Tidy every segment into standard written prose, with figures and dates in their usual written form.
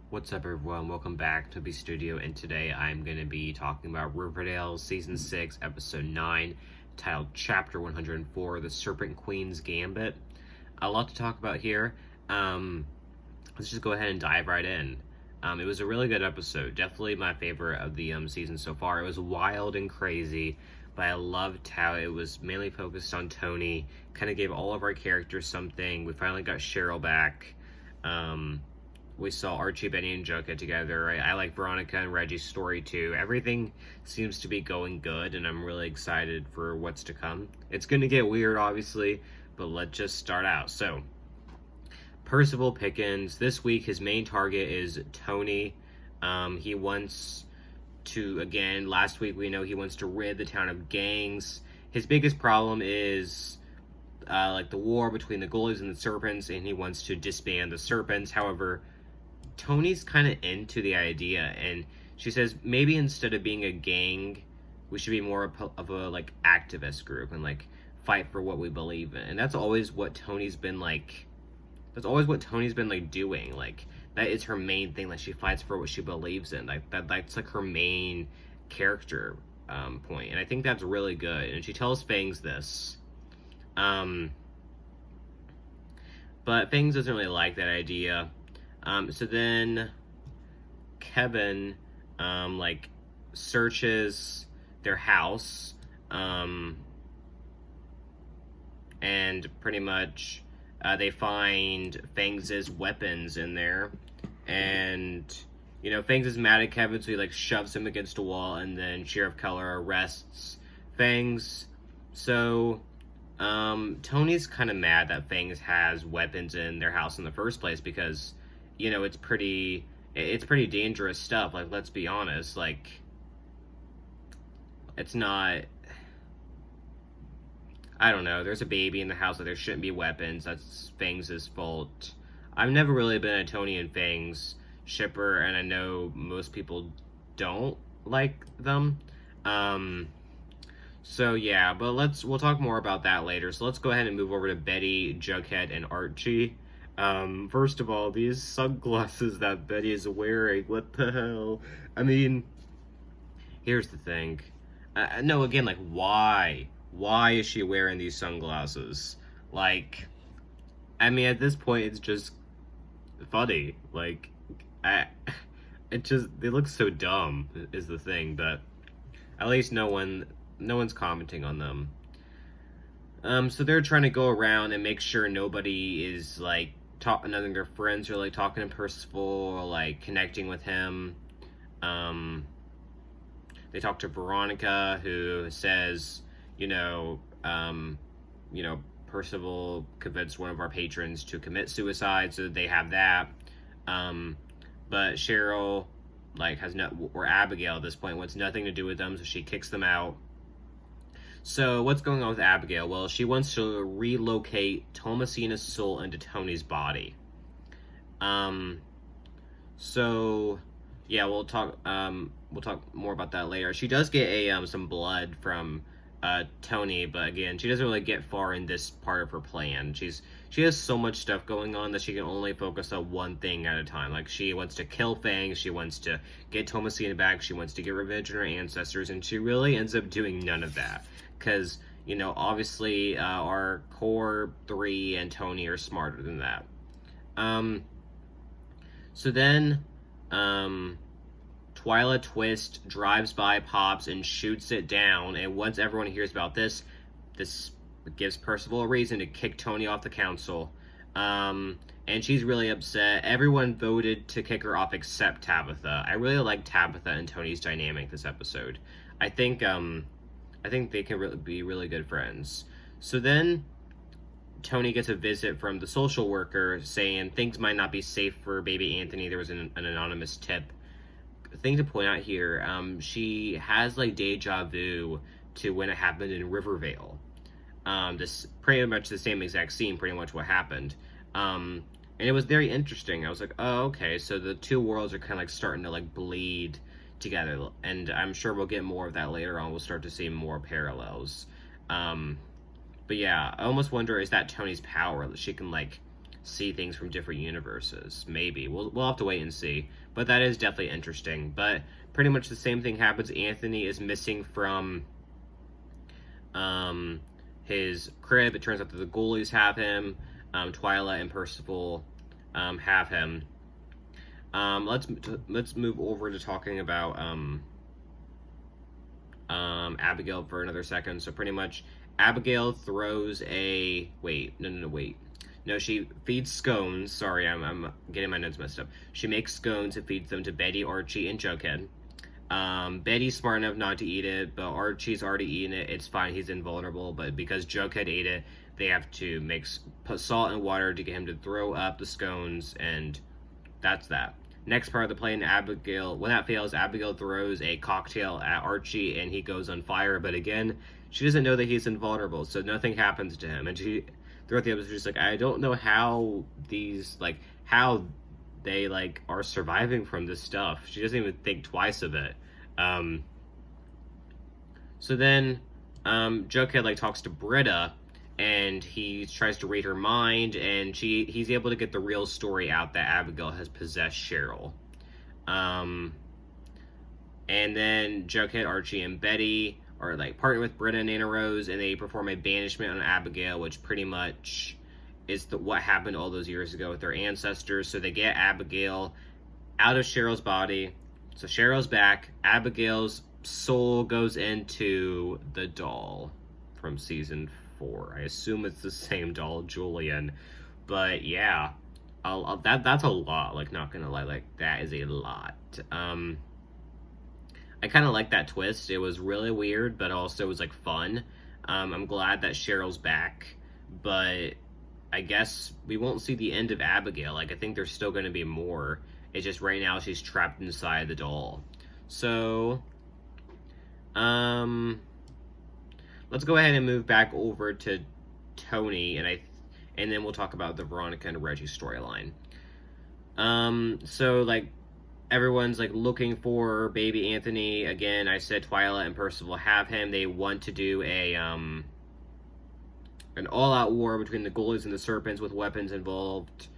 What's up, everyone? Welcome back to the studio, and today I'm going to be talking about Riverdale Season 6, Episode 9, titled Chapter 104, The Serpent Queen's Gambit. A lot to talk about here. Let's just go ahead and dive right in. It was a really good episode. Definitely my favorite of the season so far. It was wild and crazy, but I loved how it was mainly focused on Toni. Kind of gave all of our characters something. We finally got Cheryl back. We saw Archie, Benny, and Jughead together. I like Veronica and Reggie's story too. Everything seems to be going good, and I'm really excited for what's to come. It's going to get weird, obviously, but let's just start out. So, Percival Pickens. This week, his main target is Toni. He wants to, again, last week we know he wants to rid the town of gangs. His biggest problem is like the war between the Goalies and the Serpents, and he wants to disband the Serpents. However, Toni's kind of into the idea, and she says maybe instead of being a gang, we should be more of a like activist group and like fight for what we believe in. And that's always what Toni's been like. That's always what Toni's been like doing. Like that is her main thing. Like she fights for what she believes in. That's like her main character point. And I think that's really good. And she tells Fangs this. But Fangs doesn't really like that idea. So then Kevin, like, searches their house, and pretty much, they find Fangs' weapons in there, and, you know, Fangs is mad at Kevin, so he, like, shoves him against a wall, and then Sheriff Keller arrests Fangs. So, Toni's kind of mad that Fangs has weapons in their house in the first place, because, you know, it's pretty dangerous stuff. Like, let's be honest. Like, it's not, I don't know. There's a baby in the house, so there shouldn't be weapons. That's Fangs' fault. I've never really been a Toni and Fangs shipper, and I know most people don't like them. So yeah, but we'll talk more about that later. So let's go ahead and move over to Betty, Jughead, and Archie. First of all, these sunglasses that Betty is wearing, what the hell? I mean, here's the thing. No, again, like, why? Why is she wearing these sunglasses? Like, I mean, at this point, it's just funny. Like, they look so dumb, is the thing, but at least no one's commenting on them. So they're trying to go around and make sure nobody is, like, none of their friends are, like, talking to Percival or, like, connecting with him. They talk to Veronica, who says, Percival convinced one of our patrons to commit suicide, so they have that. But Cheryl, like, or Abigail at this point wants nothing to do with them, so she kicks them out. So, what's going on with Abigail? Well, she wants to relocate Thomasina's soul into Toni's body. So, yeah, we'll talk more about that later. She does get some blood from Toni, but again, she doesn't really get far in this part of her plan. She has so much stuff going on that she can only focus on one thing at a time. Like, she wants to kill Fangs, she wants to get Thomasina back, she wants to get revenge on her ancestors, and she really ends up doing none of that. Because, obviously, our core 3 and Toni are smarter than that. So then, Twyla Twist drives by Pops and shoots it down, and once everyone hears about this gives Percival a reason to kick Toni off the council. And she's really upset. Everyone voted to kick her off except Tabitha. I really like Tabitha and Toni's dynamic this episode. I think they can be really good friends. So then Toni gets a visit from the social worker saying things might not be safe for baby Anthony. There was an anonymous tip. Thing to point out here, she has like deja vu to when it happened in Riverdale. This pretty much the same exact scene, pretty much what happened. And it was very interesting. I was like, oh, okay, so the two worlds are kind of like starting to like bleed together, and I'm sure we'll get more of that later on. We'll start to see more parallels. But yeah, I almost wonder, is that Toni's power, that she can like see things from different universes. Maybe we'll have to wait and see. But that is definitely interesting. But pretty much the same thing happens. Anthony is missing from his crib. It turns out that the ghoulies have him. Twyla and Percival have him. Let's move over to talking about Abigail for another second. So pretty much, Abigail throws a wait. No, she feeds scones. Sorry, I'm getting my notes messed up. She makes scones and feeds them to Betty, Archie, and Jughead. Betty's smart enough not to eat it, but Archie's already eaten it. It's fine, he's invulnerable. But because Jughead ate it, they have to put salt and water to get him to throw up the scones, and that's that. Next part of the plan, Abigail, when that fails, Abigail throws a cocktail at Archie, and he goes on fire. But again, she doesn't know that he's invulnerable, so nothing happens to him. And she, throughout the episode, she's like, I don't know how how they, are surviving from this stuff. She doesn't even think twice of it. So then, Jughead, talks to Britta, and he tries to read her mind, and he's able to get the real story out that Abigail has possessed Cheryl. And then Jughead, Archie, and Betty are partner with Britta and Nana Rose, and they perform a banishment on Abigail, which pretty much is what happened all those years ago with their ancestors. So they get Abigail out of Cheryl's body. So Cheryl's back. Abigail's soul goes into the doll from season 4. I assume it's the same doll, Julian. But yeah, that's a lot. Not gonna lie, that is a lot. I kind of like that twist. It was really weird, but also it was fun. I'm glad that Cheryl's back, but I guess we won't see the end of Abigail. I think there's still going to be more. It's just right now she's trapped inside the doll. So, let's go ahead and move back over to Tony, and then we'll talk about the Veronica and Reggie storyline. So everyone's looking for baby Anthony. Again, I said Twyla and Percival have him. They want to do an all-out war between the ghoulies and the serpents with weapons involved.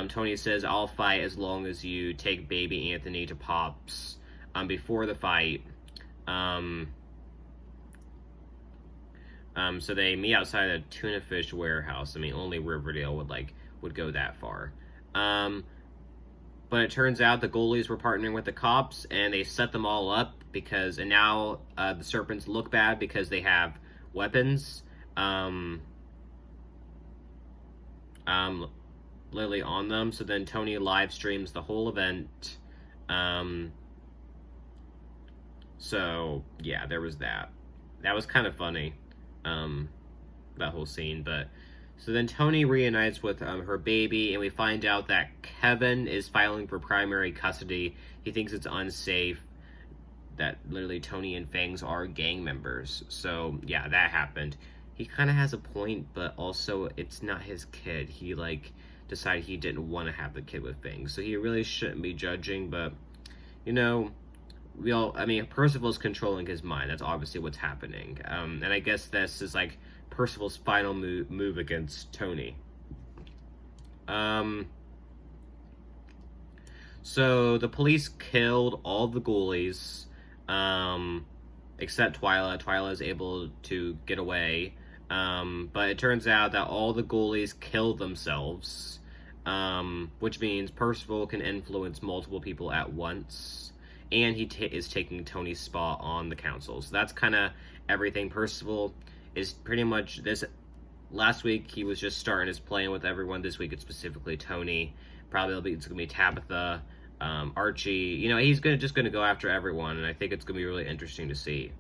Tony says, I'll fight as long as you take baby Anthony to Pops before the fight. So they meet outside a tuna fish warehouse. I mean, only Riverdale would go that far. But it turns out the ghoulies were partnering with the cops, and they set them all up and now the serpents look bad because they have weapons. Literally on them. So then Tony live streams the whole event. So yeah, there was that. That was kind of funny. That whole scene. But so then Tony reunites with her baby, and we find out that Kevin is filing for primary custody. He thinks it's unsafe that literally Tony and Fangs are gang members. So yeah, that happened. He kind of has a point, but also it's not his kid. He decided he didn't want to have the kid with Fangs, so he really shouldn't be judging. But Percival's controlling his mind. That's obviously what's happening. And I guess this is Percival's final move against Tony. So the police killed all the ghoulies, except Twyla. Twyla is able to get away. But it turns out that all the ghoulies killed themselves, which means Percival can influence multiple people at once, and he is taking Tony's spot on the council. So that's kind of everything. Percival is pretty much this. Last week he was just starting his plan with everyone. This week it's specifically Tony. Probably it's gonna be Tabitha, Archie. He's just gonna go after everyone, and I think it's gonna be really interesting to see.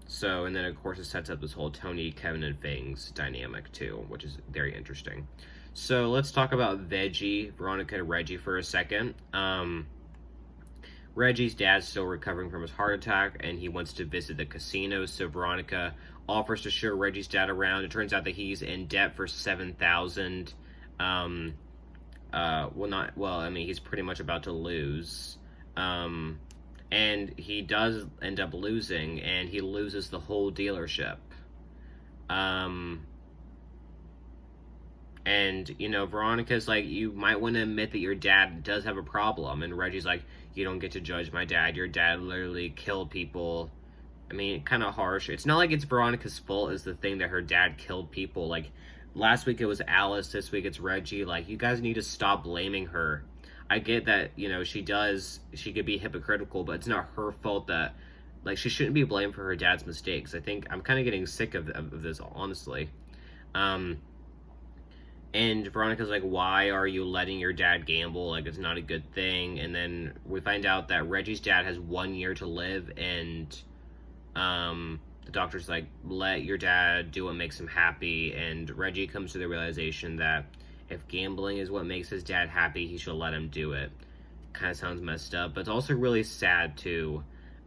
So, and then of course it sets up this whole Tony, Kevin, and Fangs dynamic too, which is very interesting. So let's talk about Veronica and Reggie for a second. Reggie's dad's still recovering from his heart attack, and he wants to visit the casino, so Veronica offers to show Reggie's dad around. It turns out that he's in debt for $7,000. He's pretty much about to lose. And he does end up losing, and he loses the whole dealership. And And, you know, Veronica's like, you might want to admit that your dad does have a problem. And Reggie's like, you don't get to judge my dad. Your dad literally killed people. I mean, kind of harsh. It's not like it's Veronica's fault is the thing that her dad killed people. Like, last week it was Alice, this week it's Reggie. Like, you guys need to stop blaming her. I get that, you know, she could be hypocritical, but it's not her fault that, like, she shouldn't be blamed for her dad's mistakes. I think I'm kind of getting sick of this, honestly. And Veronica's like, why are you letting your dad gamble? Like, it's not a good thing. And then we find out that Reggie's dad has 1 year to live, and the doctor's like, let your dad do what makes him happy. And Reggie comes to the realization that if gambling is what makes his dad happy, he should let him do it. Kind of sounds messed up, but it's also really sad, too.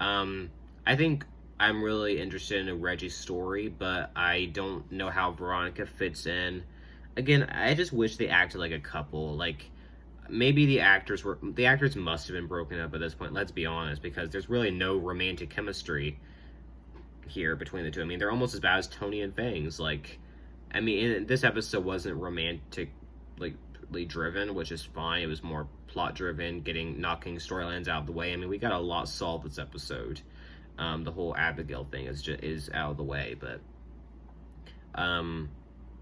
I think I'm really interested in Reggie's story, but I don't know how Veronica fits in. Again, I just wish they acted like a couple. Like, maybe the actors must have been broken up at this point, let's be honest, because there's really no romantic chemistry here between the two. I mean, they're almost as bad as Toni and Fangs. Like, I mean, this episode wasn't romantically driven, which is fine. It was more plot driven, knocking storylines out of the way. I mean, we got a lot solved this episode. The whole Abigail thing is out of the way, but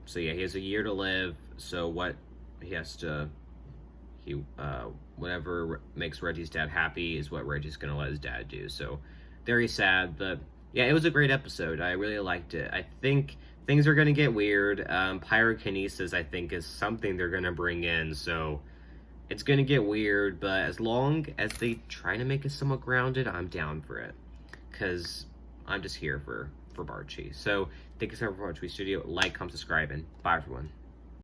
so yeah, he has a year to live. So whatever makes Reggie's dad happy is what Reggie's gonna let his dad do. So very sad, but yeah, it was a great episode. I really liked it. I think things are gonna get weird. Pyrokinesis, I think, is something they're gonna bring in. So it's gonna get weird, but as long as they try to make it somewhat grounded, I'm down for it. Because I'm just here for Barchi. So thank you so much for watching Studio. Like, comment, subscribe, and bye everyone.